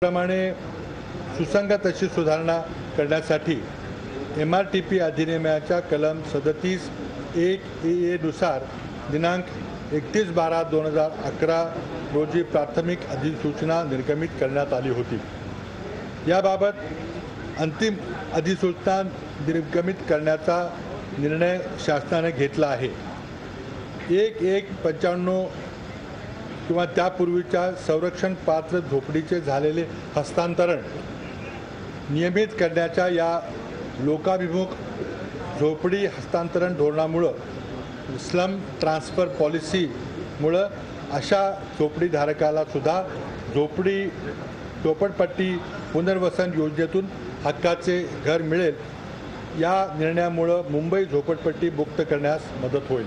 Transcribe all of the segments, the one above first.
प्रमाणे सुसंगत अशी सुधारणा करण्यासाठी MRTP अधिनियमाच्या कलम 37(1) नुसार दिनांक 31/12/2011 रोजी प्राथमिक अधिसूचना निर्गमित करण्यात आली होती। याबाबत अंतिम अधिसूचना निर्गमित करण्याचा निर्णय शासनाने घेतला आहे। 1/1/95 किंवा त्यापूर्वीच्या संरक्षण पात्र झोपडीचे झालेले हस्तांतरण नियमित करण्याच्या या लोकाभिमुख झोपडी हस्तांतरण धोरणामुळे स्लम ट्रान्सफर पॉलिसीमुळे अशा झोपडीधारकाला सुद्धा झोपडपट्टी पुनर्वसन योजनेतून हक्काचे घर मिळेल। या निर्णयामुळे मुंबई झोपडपट्टी मुक्त करण्यास मदत होईल।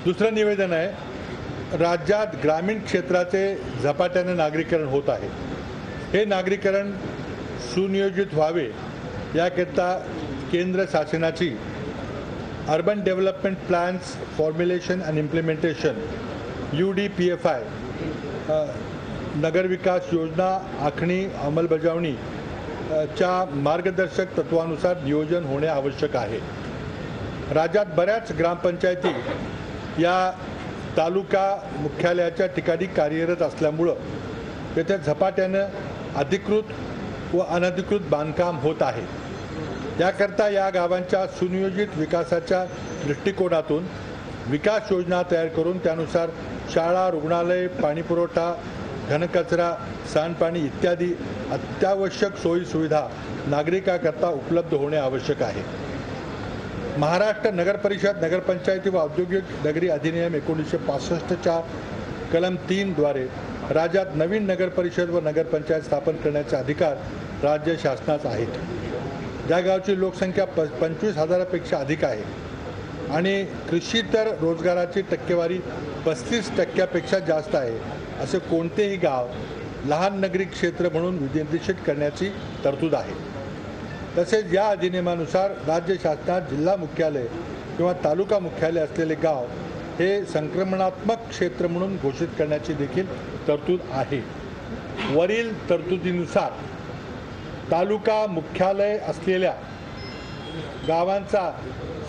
दुसरं निवेदन आहे, राज्यात ग्रामीण क्षेत्राचे झपाट्याने नागरीकरण होत आहे। हे नागरीकरण सुनियोजित व्हावे याकरिता केंद्र शासनाची urban development plans formulation and implementation UDPFI नगर विकास योजना आखणी अंमलबजावणी च्या मार्गदर्शक तत्वानुसार नियोजन होणे आवश्यक आहे। राज्यात बऱ्याच ग्रामपंचायती या तालुका मुख्यालयाच्या ठिकाणी कार्यरत असल्यामुळे तेथे झपाट्याने अधिकृत व अनधिकृत बांधकाम होत आहे। याकरता या गावांच्या सुनियोजित विकासाच्या दृष्टिकोनातून विकास योजना तयार करून त्यानुसार शाळा, रुग्णालय, पाणीपुरवठा, घनकचरा, सांडपाणी इत्यादी अत्यावश्यक सोयी सुविधा नागरिकांकरता उपलब्ध होणे आवश्यक आहे। महाराष्ट्र नगर परिषद, नगरपंचायती व औद्योगिक नगरी अधिनियम 1965च्या कलम 3 द्वारे राज्यात नवीन नगर परिषद व नगरपंचायत स्थापन करण्याचे अधिकार राज्य शासनाचा आहेत। ज्या गावची लोकसंख्या 25,000पेक्षा अधिक आहे आणि कृषीतर रोजगाराची टक्केवारी 35% जास्त आहे, असे कोणतेही गाव लहान नगरी क्षेत्र म्हणून निर्देशित करण्याची तरतूद आहे। तसेच या अधिनियमानुसार राज्य शासनात जिल्हा मुख्यालय किंवा तालुका मुख्यालय असलेले गाव हे संक्रमणात्मक क्षेत्र म्हणून घोषित करण्याची देखील तरतूद आहे। वरील तरतुदीनुसार तालुका मुख्यालय असलेल्या गावांचा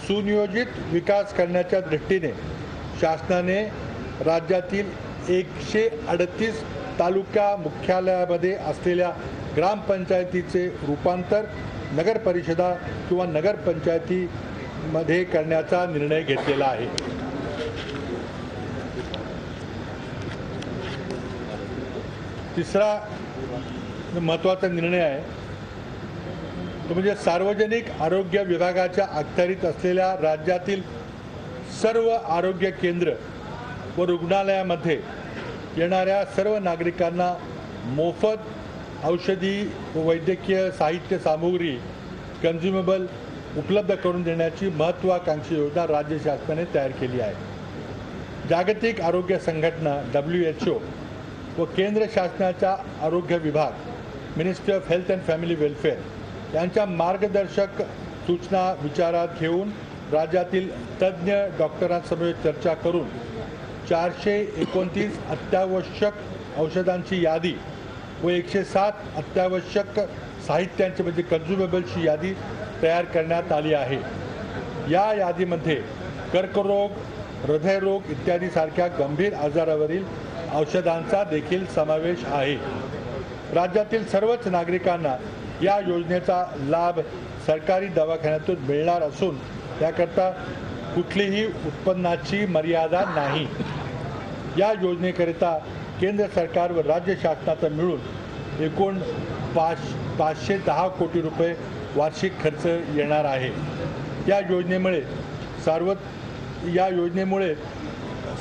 सुनियोजित विकास करण्याच्या दृष्टीने शासनाने राज्यातील 138 तालुका मुख्यालयामध्ये असलेल्या ग्रामपंचायतीचे रूपांतर नगर परिषदा किंवा नगरपंचायतीमध्ये करण्याचा निर्णय घेतलेला आहे। तिसरा महत्त्वाचा निर्णय आहे तो म्हणजे सार्वजनिक आरोग्य विभागाच्या अखत्यारीत असलेल्या राज्यातील सर्व आरोग्य केंद्र व रुग्णालयामध्ये येणाऱ्या सर्व नागरिकांना मोफत औषधी व वैद्यकीय साहित्य सामुग्री कन्झ्युमेबल उपलब्ध करून देण्याची महत्त्वाकांक्षी योजना राज्य शासनाने तयार केली आहे। जागतिक आरोग्य संघटना WHO व केंद्र शासनाचा आरोग्य विभाग ministry of health and family welfare यांच्या मार्गदर्शक सूचना विचारात घेऊन राज्यातील तज्ज्ञ डॉक्टरांसमवेत चर्चा करून 429 अत्यावश्यक औषधांची यादी व 107 अत्यावश्यक साहित्यांची म्हणजे कन्झ्युमेबलची यादी तयार करण्यात आली आहे। या यादीमध्ये कर्करोग, हृदयरोग इत्यादी सारख्या गंभीर आजारावरील औषधांचा देखील समावेश आहे। राज्यातील सर्वच नागरिकांना या योजनेचा लाभ सरकारी दवाखान्यातून मिळणार असून त्याकरता कुठलीही उत्पन्नाची मर्यादा नाही। या योजनेकरिता केंद्र सरकार व राज्य शासनाचा मिळून एकूण 510 कोटी रुपये वार्षिक खर्च येणार आहे। या योजनेमुळे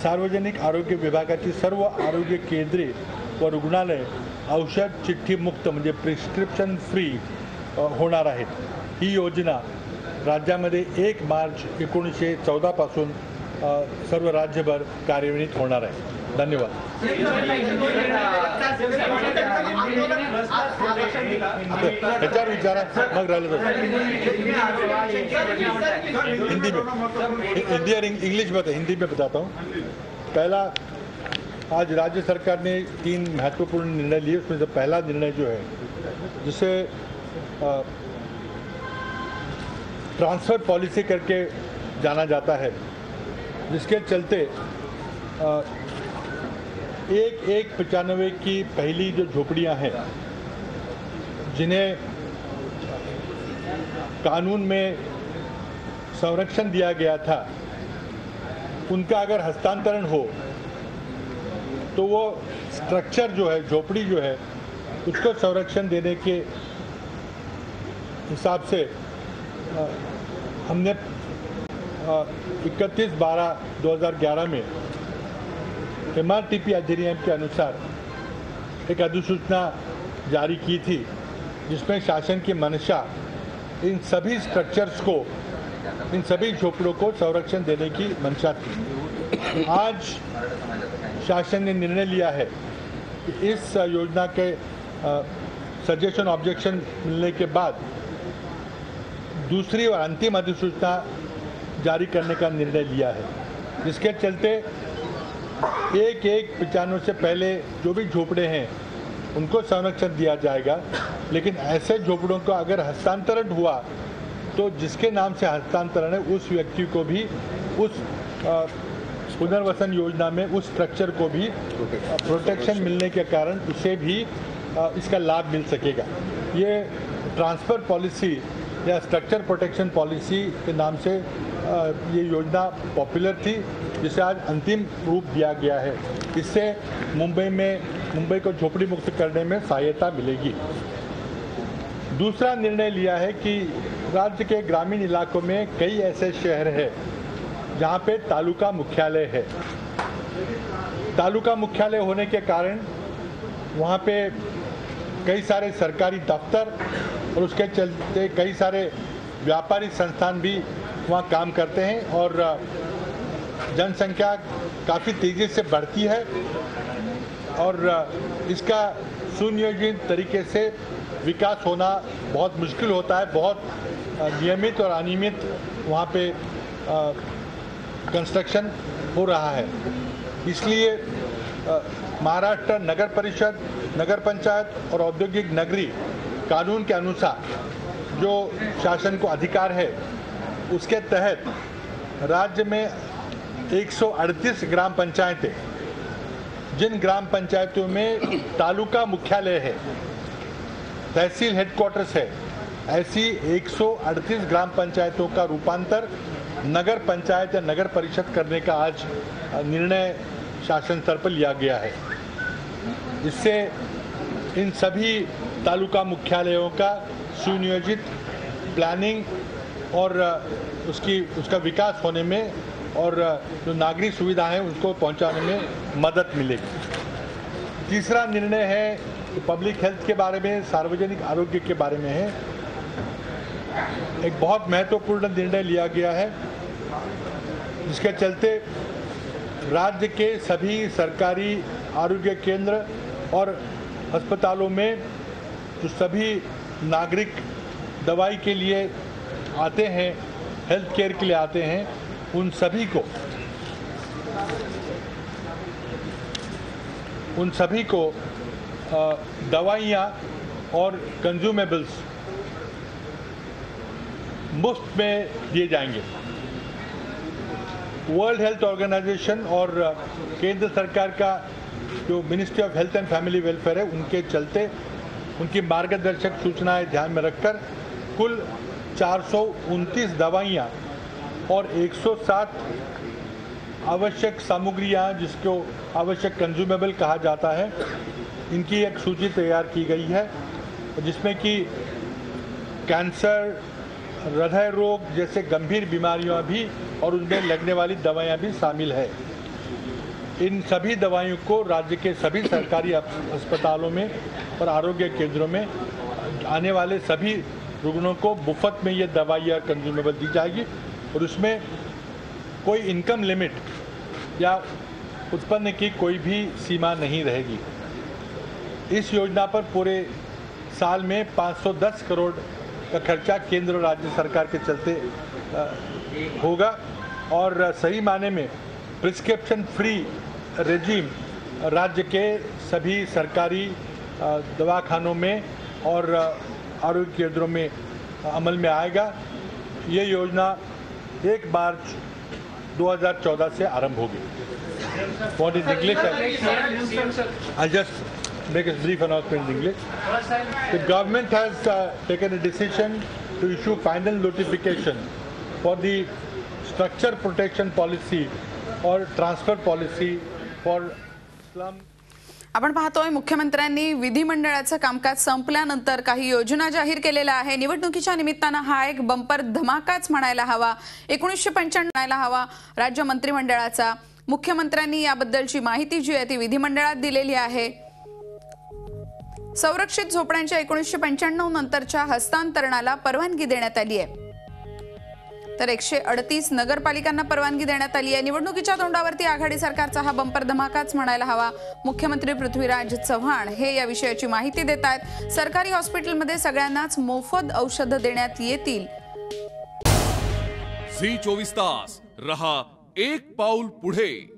सार्वजनिक आरोग्य विभागाची सर्व आरोग्य केंद्रे व रुग्णालय औषध चिठ्ठी मुक्त म्हणजे प्रिस्क्रिप्शन फ्री होणार आहेत। ही योजना राज्यामध्ये 1 मार्च 1914 पासून सर्व राज्यभर कार्यान्वित होणार आहे। धन्यवाद। ह्याच्यावर विचारा मग राहिलं तर हिंदी में, हिंदी और इंग्लिश में, हिंदी में बताता हूँ। पहला, आज राज्य सरकार ने 3 महत्वपूर्ण निर्णय लिए। उसमें से पहला निर्णय जो है, जिसे ट्रांसफ़र पॉलिसी करके जाना जाता है, जिसके चलते 1/95 की पहली जो झोपड़ियां हैं, जिन्हें कानून में संरक्षण दिया गया था, उनका अगर हस्तांतरण हो तो वो स्ट्रक्चर जो है, झोपड़ी जो है, उसको संरक्षण देने के हिसाब से हमने 31/12/2011 में MRTP अधिनियम के अनुसार एक अधिसूचना जारी की थी, जिसमें शासन की मंशा इन सभी स्ट्रक्चर्स को, इन सभी झोपड़ों को संरक्षण देने की मंशा थी। आज शासन ने निर्णय लिया है कि इस योजना के सजेशन ऑब्जेक्शन मिलने के बाद दूसरी और अंतिम अधिसूचना जारी करने का निर्णय लिया है, जिसके चलते 1/1/95 से पहले जो भी झोपड़े हैं उनको संरक्षण दिया जाएगा। लेकिन ऐसे झोपड़ों का अगर हस्तांतरण हुआ तो जिसके नाम से हस्तांतरण है, उस व्यक्ति को भी उस पुनर्वसन योजना में उस स्ट्रक्चर को भी प्रोटेक्शन मिलने के कारण उसे भी इसका लाभ मिल सकेगा। ये ट्रांसफ़र पॉलिसी या स्ट्रक्चर प्रोटेक्शन पॉलिसी के नाम से ये योजना पॉपुलर थी, जिसे आज अंतिम रूप दिया गया है। इससे मुंबई को झोपड़ी मुक्त करने में सहायता मिलेगी। दूसरा निर्णय लिया है कि राज्य के ग्रामीण इलाकों में कई ऐसे शहर हैं जहाँ पे तालुका मुख्यालय है। तालुका मुख्यालय होने के कारण वहाँ पे कई सारे सरकारी दफ्तर और उसके चलते कई सारे व्यापारिक संस्थान भी वहाँ काम करते हैं और जनसंख्या काफ़ी तेज़ी से बढ़ती है और इसका सुनियोजित तरीके से विकास होना बहुत मुश्किल होता है। बहुत नियमित और अनियमित वहाँ पे कंस्ट्रक्शन हो रहा है। इसलिए महाराष्ट्र नगर परिषद, नगर पंचायत और औद्योगिक नगरी कानून के अनुसार जो शासन को अधिकार है, उसके तहत राज्य में 138 ग्राम पंचायतें, जिन ग्राम पंचायतों में तालुका मुख्यालय है, तहसील हेडक्वार्टर्स है, ऐसी 138 ग्राम पंचायतों का रूपांतर नगर पंचायत या नगर परिषद करने का आज निर्णय शासन स्तर पर लिया गया है। इससे इन सभी तालुका मुख्यालयों का सुनियोजित प्लानिंग और उसका विकास होने में और जो नागरिक सुविधा है उसको पहुंचाने में मदद मिलेगी। तीसरा निर्णय है पब्लिक हेल्थ के बारे में, सार्वजनिक आरोग्य के बारे में है। एक बहुत महत्वपूर्ण निर्णय लिया गया है, जिसके चलते राज्य के सभी सरकारी आरोग्य केंद्र और अस्पतालों में जो सभी नागरिक दवाई के लिए आते हैं, हेल्थ केयर के लिए आते हैं, उन सभी को दवाइयाँ और कंज्यूमेबल्स मुफ्त में दिए जाएंगे। वर्ल्ड हेल्थ ऑर्गेनाइजेशन और केंद्र सरकार का जो ministry of health end family welfare है, उनके चलते उनकी मार्गदर्शक सूचनाएं ध्यान में रखकर कुल 429 दवाइयाँ और 107 आवश्यक सामग्रियाँ, जिसको आवश्यक कंज्यूमेबल कहा जाता है, इनकी एक सूची तैयार की गई है, जिसमें कि कैंसर, हृदय रोग जैसे गंभीर बीमारियां भी और उनमें लगने वाली दवाइयां भी शामिल है। इन सभी दवाइयों को राज्य के सभी सरकारी अस्पतालों में और आरोग्य केंद्रों में आने वाले सभी रुग्णों को मुफ्त में ये दवाई या कंज्यूमेबल दी जाएगी और उसमें कोई इनकम लिमिट या उत्पन्न की कोई भी सीमा नहीं रहेगी। इस योजना पर पूरे साल में 510 करोड़ का खर्चा केंद्र और राज्य सरकार के चलते होगा और सही माने में प्रिस्क्रिप्शन फ्री रेजिम राज्य के सभी सरकारी दवाखानों में और आरोग्य केंद्रों में अमल में आएगा। ये योजना 1 मार्च 2014 से आरंभ होगी। What is English? I'll just make a brief announcement in English. The government has taken a decision to issue final notification for the structure protection policy or transfer policy for slum. आपण पाहतोय मुख्यमंत्र्यांनी विधिमंडळाचं कामकाज संपल्यानंतर काही योजना जाहीर केलेल्या आहे। निवडणुकीच्या निमित्ताने हा एक बंपर धमाकाच म्हणायला हवा, 1995 म्हणायला हवा राज्य मंत्रिमंडळाचा। मुख्यमंत्र्यांनी याबद्दलची माहिती जी आहे ती विधिमंडळात दिलेली आहे। संरक्षित झोपड्यांच्या 1995 नंतरच्या हस्तांतरणाला परवानगी देण्यात आली आहे, तर 138 नगरपालिकांना परवानगी देण्यात आली आहे। निवडणुकीच्या तोंडावरती आघाडी सरकारचा हा बंपर धमाकाच म्हणायला हवा। मुख्यमंत्री पृथ्वीराज चव्हाण हे या विषयाची माहिती देत आहेत। सरकारी हॉस्पिटलमध्ये सगळ्यांनाच मोफत औषधं देण्यात येतील। झी 24 तास रहा एक पाऊल पुढे।